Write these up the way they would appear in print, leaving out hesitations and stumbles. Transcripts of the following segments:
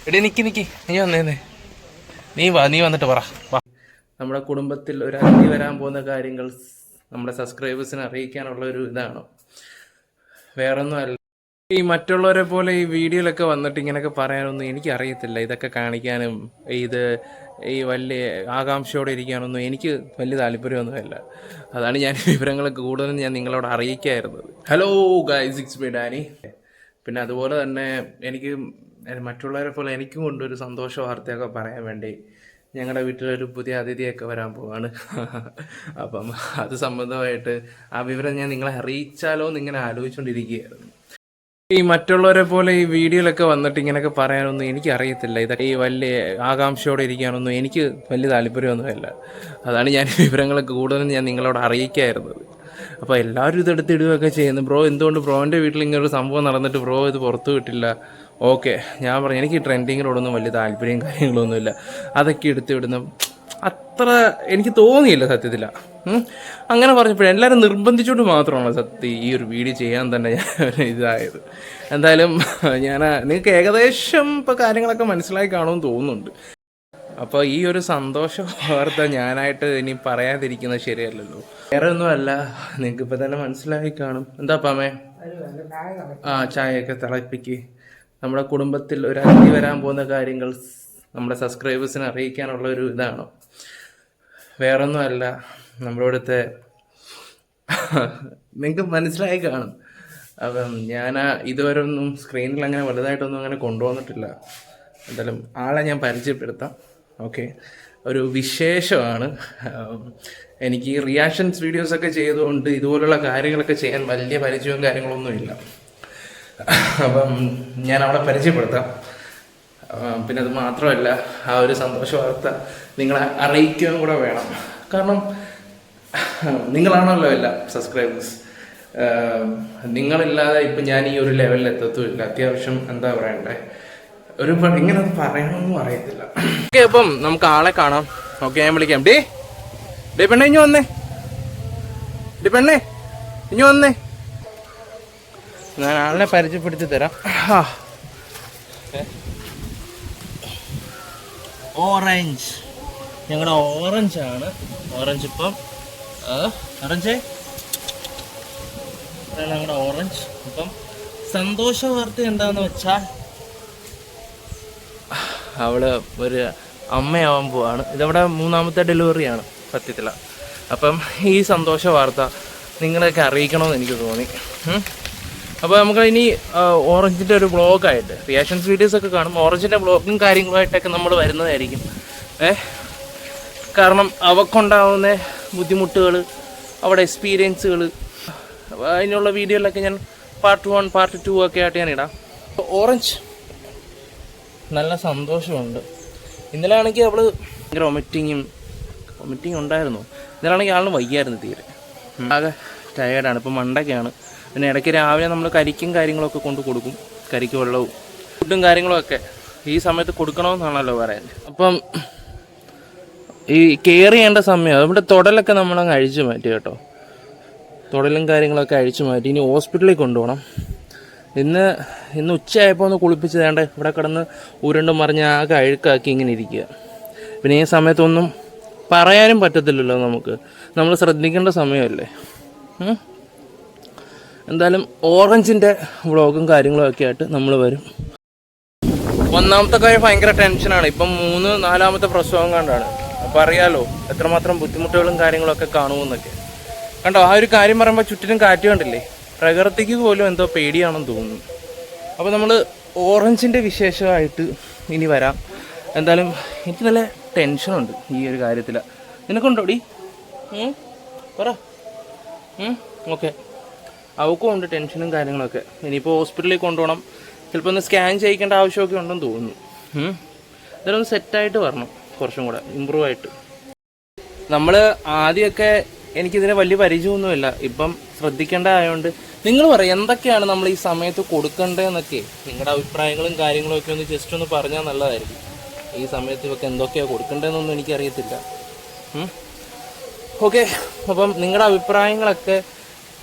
എടേ നിക്ക് നീ വന്നേന്നേ. നീ വന്നിട്ട് പറ. നമ്മുടെ കുടുംബത്തിൽ ഒരു അതിഥി വരാൻ പോകുന്ന കാര്യങ്ങൾ നമ്മുടെ സബ്സ്ക്രൈബേഴ്സിനെ അറിയിക്കാനുള്ള ഒരു ഇതാണ്, വേറൊന്നും അല്ല. ഈ മറ്റുള്ളവരെ പോലെ ഈ വീഡിയോയിലൊക്കെ വന്നിട്ട് ഇങ്ങനെയൊക്കെ പറയാനൊന്നും എനിക്ക് അറിയത്തില്ല. ഇതൊക്കെ കാണിക്കാനും ഈ വലിയ ആകാംക്ഷയോടെ ഇരിക്കാനൊന്നും എനിക്ക് വലിയ താല്പര്യമൊന്നുമില്ല. അതാണ് ഞാൻ വിവരങ്ങൾ കൂടുതലും ഞാൻ നിങ്ങളോട് അറിയിക്കായിരുന്നത്. Hello guys, it's me Danny. പിന്നെ അതുപോലെ തന്നെ എനിക്ക് മറ്റുള്ളവരെ പോലെ എനിക്കും കൊണ്ടൊരു സന്തോഷ വാർത്തയൊക്കെ പറയാൻ വേണ്ടി ഞങ്ങളുടെ വീട്ടിലൊരു പുതിയ അതിഥിയൊക്കെ വരാൻ പോവാണ്. അപ്പം അത് സംബന്ധമായിട്ട് ആ വിവരം ഞാൻ നിങ്ങളെ അറിയിച്ചാലോ എന്നിങ്ങനെ ആലോചിച്ചുകൊണ്ടിരിക്കുകയായിരുന്നു. ഈ മറ്റുള്ളവരെ പോലെ ഈ വീഡിയോയിലൊക്കെ വന്നിട്ട് ഇങ്ങനെയൊക്കെ പറയാനൊന്നും എനിക്ക് അറിയത്തില്ല. ഇതൊക്കെ ഈ വലിയ ആകാംക്ഷയോടെ ഇരിക്കാനൊന്നും എനിക്ക് വലിയ താല്പര്യമൊന്നുമില്ല. അതാണ് ഞാൻ വിവരങ്ങൾ കൂടുതലും ഞാൻ നിങ്ങളോട് അറിയിക്കായിരുന്നത്. അപ്പോൾ എല്ലാവരും ഇതെടുത്ത് ഇടുകയൊക്കെ ചെയ്യുന്നു. ബ്രോ എന്തുകൊണ്ട് ബ്രോൻ്റെ വീട്ടിൽ ഇങ്ങനൊരു സംഭവം നടന്നിട്ട് ബ്രോ ഇത് പുറത്തു വിട്ടില്ല? ഓക്കെ, ഞാൻ പറഞ്ഞു എനിക്ക് ട്രെൻഡിങ്ങിനോടൊന്നും വലിയ താല്പര്യം കാര്യങ്ങളൊന്നുമില്ല. അതൊക്കെ എടുത്ത് വിടുന്ന അത്ര എനിക്ക് തോന്നിയില്ല സത്യത്തില. അങ്ങനെ പറഞ്ഞപ്പോൾ എല്ലാവരും നിർബന്ധിച്ചുകൊണ്ട് മാത്രമാണ് സത്യം ഈ ഒരു വീഡിയോ ചെയ്യാൻ തന്നെ ഞാൻ ഇതായത്. എന്തായാലും നിങ്ങൾക്ക് ഏകദേശം ഇപ്പോൾ കാര്യങ്ങളൊക്കെ മനസ്സിലായി കാണുമെന്ന് തോന്നുന്നുണ്ട്. അപ്പോൾ ഈ ഒരു സന്തോഷ വാർത്ത ഞാനായിട്ട് ഇനി പറയാതിരിക്കുന്നത് ശരിയല്ലല്ലോ. വേറെ ഒന്നുമല്ല, നിങ്ങൾക്ക് ഇപ്പം തന്നെ മനസ്സിലായി കാണും. എന്താ പാമേ? ചായയൊക്കെ തിളപ്പിക്ക്. നമ്മുടെ കുടുംബത്തിൽ ഒരു അതിഥി വരാൻ പോകുന്ന കാര്യങ്ങൾ നമ്മുടെ സബ്സ്ക്രൈബേഴ്സിനെ അറിയിക്കാനുള്ള ഒരു ഇതാണ്, വേറൊന്നും അല്ല. നമ്മുടെ ഇവിടുത്തെ നിങ്ങൾക്ക് മനസ്സിലായി കാണും. അപ്പം ഞാൻ ഇതുവരെ ഒന്നും സ്ക്രീനിൽ അങ്ങനെ വലുതായിട്ടൊന്നും അങ്ങനെ കൊണ്ടുവന്നിട്ടില്ല. എന്തായാലും ആളെ ഞാൻ പരിചയപ്പെടുത്താം. ഓക്കെ, ഒരു വിശേഷമാണ്. എനിക്ക് റിയാക്ഷൻസ് വീഡിയോസൊക്കെ ചെയ്തുകൊണ്ട് ഇതുപോലുള്ള കാര്യങ്ങളൊക്കെ ചെയ്യാൻ വലിയ പരിചയവും കാര്യങ്ങളൊന്നുമില്ല. അപ്പം ഞാൻ അവിടെ പരിചയപ്പെടുത്താം. പിന്നെ അത് മാത്രമല്ല, ആ ഒരു സന്തോഷ വാർത്ത നിങ്ങളെ അറിയിക്കുകയും കൂടെ വേണം. കാരണം നിങ്ങളാണല്ലോ എല്ലാം സബ്സ്ക്രൈബേഴ്സ്. നിങ്ങളില്ലാതെ ഇപ്പം ഞാൻ ഈ ഒരു ലെവലിൽ എത്തത്തുമില്ല. അത്യാവശ്യം എന്താ പറയണ്ടേ, ഒരു ഇങ്ങനെ പറയണമെന്നും അറിയത്തില്ല. ഓക്കെ, അപ്പം നമുക്ക് ആളെ കാണാം. ഓക്കെ, ഞാൻ വിളിക്കാം. ഡേ പെണ്ണെ ഇഞ്ഞു വന്നേ. പെണ്ണെ ഇഞ്ഞു വന്നേ. ഞാൻ ആളിനെ പരിചയപ്പെടുത്തി തരാം. ഓറഞ്ച്, ഞങ്ങളുടെ ഓറഞ്ചാണ്. ഓറഞ്ച് ഇപ്പം ഓറഞ്ച് ഞങ്ങളുടെ ഓറഞ്ച്. ഇപ്പം സന്തോഷ വാർത്ത എന്താന്ന് വെച്ചാൽ അവള് ഒരു അമ്മയാവാൻ പോവാണ്. ഇതവിടെ 3ാമത്തെ ഡെലിവറിയാണ് സത്യത്തില. അപ്പം ഈ സന്തോഷ വാർത്ത നിങ്ങളെയൊക്കെ അറിയിക്കണമെന്ന് എനിക്ക് തോന്നി. അപ്പോൾ നമുക്ക് ഇനി ഓറഞ്ചിൻ്റെ ഒരു വ്ളോഗായിട്ട് റിയാക്ഷൻസ് വീഡിയോസൊക്കെ കാണും. ഓറഞ്ചിൻ്റെ വ്ളോഗും കാര്യങ്ങളുമായിട്ടൊക്കെ നമ്മൾ വരുന്നതായിരിക്കും. കാരണം അവക്കുണ്ടാവുന്ന ബുദ്ധിമുട്ടുകൾ, അവിടെ എക്സ്പീരിയൻസുകൾ, അതിനുള്ള വീഡിയോയിലൊക്കെ ഞാൻ പാർട്ട് 1 പാർട്ട് 2 ഒക്കെ ആയിട്ട് ഞാൻ ഇടാം. ഓറഞ്ച് നല്ല സന്തോഷമുണ്ട്. ഇന്നലെ ആണെങ്കിൽ അവൾ ഭയങ്കര വൊമിറ്റിങ് ഉണ്ടായിരുന്നു. ഇന്നലെ ആണെങ്കിൽ ആളിന് വയ്യായിരുന്നു തീരെ. ആകെ ടയേർഡാണ്. ഇപ്പം മണ്ടൊക്കെയാണ്. പിന്നെ ഇടയ്ക്ക് രാവിലെ നമ്മൾ കരിക്കും കാര്യങ്ങളൊക്കെ കൊണ്ട് കൊടുക്കും. കരിക്ക് വെള്ളവും ഫുഡും കാര്യങ്ങളുമൊക്കെ ഈ സമയത്ത് കൊടുക്കണമെന്നാണല്ലോ പറയാൻ. അപ്പം ഈ കെയർ ചെയ്യേണ്ട സമയം നമ്മുടെ തൊടലൊക്കെ നമ്മളങ്ങ് അഴിച്ചു മാറ്റി കേട്ടോ. തൊടലും കാര്യങ്ങളൊക്കെ അഴിച്ചു മാറ്റി ഇനി ഹോസ്പിറ്റലിൽ കൊണ്ടുപോകണം. ഇന്ന് ഉച്ചയായപ്പോൾ ഒന്ന് കുളിപ്പിച്ച് വേണ്ട ഇവിടെ കിടന്ന് ഉരുണ്ടും മറിഞ്ഞ് ആകെ അഴുക്കാക്കി ഇങ്ങനെ ഇരിക്കുക. പിന്നെ ഈ സമയത്തൊന്നും പറയാനും പറ്റത്തില്ലല്ലോ നമുക്ക്. നമ്മൾ ശ്രദ്ധിക്കേണ്ട സമയമല്ലേ. എന്തായാലും ഓറഞ്ചിൻ്റെ വ്ളോഗും കാര്യങ്ങളും ഒക്കെ ആയിട്ട് നമ്മൾ വരും. ഒന്നാമത്തെ കാര്യം ഭയങ്കര ടെൻഷനാണ്. ഇപ്പം 3-4ാമത്തെ പ്രസവം കണ്ടാണ്. അപ്പോൾ അറിയാലോ എത്രമാത്രം ബുദ്ധിമുട്ടുകളും കാര്യങ്ങളൊക്കെ കാണുമെന്നൊക്കെ. കണ്ടോ, ആ ഒരു കാര്യം പറയുമ്പോൾ ചുറ്റിനും കാറ്റ് കണ്ടില്ലേ. പ്രകൃതിക്ക് പോലും എന്തോ പേടിയാണെന്ന് തോന്നുന്നു. അപ്പോൾ നമ്മൾ ഓറഞ്ചിൻ്റെ വിശേഷമായിട്ട് ഇനി വരാം. എന്തായാലും എനിക്ക് നല്ല ടെൻഷനുണ്ട് ഈ ഒരു കാര്യത്തിൽ. നിനക്കുണ്ടോടി? പറ. ഓക്കെ, അവൾക്കും ഉണ്ട് ടെൻഷനും കാര്യങ്ങളൊക്കെ. ഇനിയിപ്പോൾ ഹോസ്പിറ്റലിൽ കൊണ്ടുപോകണം. ചിലപ്പോൾ ഒന്ന് സ്കാൻ ചെയ്യിക്കേണ്ട ആവശ്യമൊക്കെ ഉണ്ടെന്ന് തോന്നുന്നു. ഇതൊന്ന് സെറ്റായിട്ട് വരണം, കുറച്ചും കൂടെ ഇമ്പ്രൂവ് ആയിട്ട്. നമ്മൾ ആദ്യമൊക്കെ എനിക്കിതിന് വലിയ പരിചയമൊന്നുമില്ല. ഇപ്പം ശ്രദ്ധിക്കേണ്ടതായതുകൊണ്ട് നിങ്ങൾ പറയും എന്തൊക്കെയാണ് നമ്മൾ ഈ സമയത്ത് കൊടുക്കേണ്ടതെന്നൊക്കെ. നിങ്ങളുടെ അഭിപ്രായങ്ങളും കാര്യങ്ങളും ഒക്കെ ഒന്ന് ജസ്റ്റ് ഒന്ന് പറഞ്ഞാൽ നല്ലതായിരിക്കും. ഈ സമയത്ത് ഇവർക്ക് എന്തൊക്കെയാണ് കൊടുക്കേണ്ടതെന്നൊന്നും എനിക്കറിയത്തില്ല. ഓക്കെ, അപ്പം നിങ്ങളുടെ അഭിപ്രായങ്ങളൊക്കെ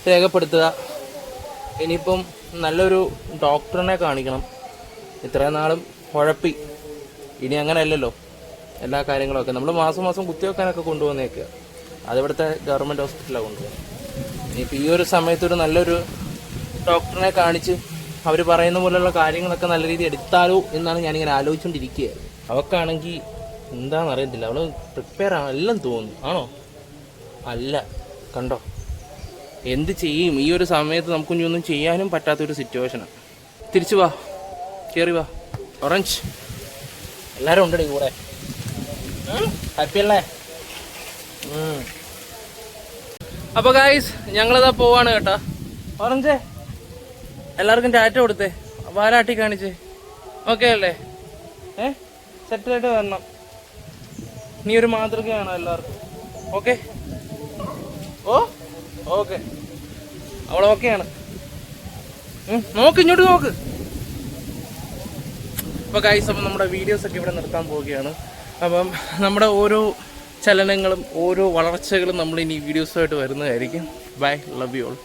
രേഖപ്പെടുത്തുക. ഇനിയിപ്പം നല്ലൊരു ഡോക്ടറിനെ കാണിക്കണം. ഇത്രയും നാളും ഉഴപ്പി ഇനി അങ്ങനെയല്ലല്ലോ എല്ലാ കാര്യങ്ങളൊക്കെ. നമ്മൾ മാസം മാസം കുത്തിവെക്കാനൊക്കെ കൊണ്ടുപോകുന്നേക്കുക, അതിവിടുത്തെ ഗവൺമെൻറ് ഹോസ്പിറ്റലാണ് കൊണ്ടുപോകുന്നത്. ഇനിയിപ്പോൾ ഈ ഒരു സമയത്തൊരു നല്ലൊരു ഡോക്ടറിനെ കാണിച്ച് അവർ പറയുന്ന പോലെയുള്ള കാര്യങ്ങളൊക്കെ നല്ല രീതിയിൽ എടുത്താലോ എന്നാണ് ഞാനിങ്ങനെ ആലോചിച്ചുകൊണ്ടിരിക്കുകയായിരുന്നു. അവൾക്കാണെങ്കിൽ എന്താണെന്ന് അറിയത്തില്ല, അവൾ പ്രിപ്പയർ എല്ലാം തോന്നുന്നു. ആണോ? അല്ല, കണ്ടോ എന്ത് ചെയ്യും ഈ ഒരു സമയത്ത്. നമുക്കൊന്നും ഒന്നും ചെയ്യാനും പറ്റാത്തൊരു സിറ്റുവേഷനാണ്. തിരിച്ചു വാ, കയറി വാ. ഓറഞ്ച് എല്ലാവരും ഉണ്ടടി കൂടെ. ഹാപ്പി അല്ലേ? അപ്പോൾ ഗായ്സ് ഞങ്ങളിതാ പോവാണ് കേട്ടോ. ഓറഞ്ചേ എല്ലാവർക്കും ടാറ്റ കൊടുത്തേ, വാലാട്ടി കാണിച്ചേ. ഓക്കെ അല്ലേ? സെറ്റായിട്ട് വരണം. നീ ഒരു മാതൃകയാണോ എല്ലാവർക്കും? ഓക്കെ? ഓ ഓക്കെ, അവൾ ഓക്കെയാണ്. നോക്ക്, ഇങ്ങോട്ട് നോക്ക്. അപ്പോൾ ഗൈസ്, അപ്പം നമ്മുടെ വീഡിയോസൊക്കെ ഇവിടെ നിർത്താൻ പോവുകയാണ്. അപ്പം നമ്മുടെ ഓരോ ചലനങ്ങളും ഓരോ വളർച്ചകളും നമ്മൾ ഇനി വീഡിയോസുമായിട്ട് വരുന്നതായിരിക്കും. Bye, love you all.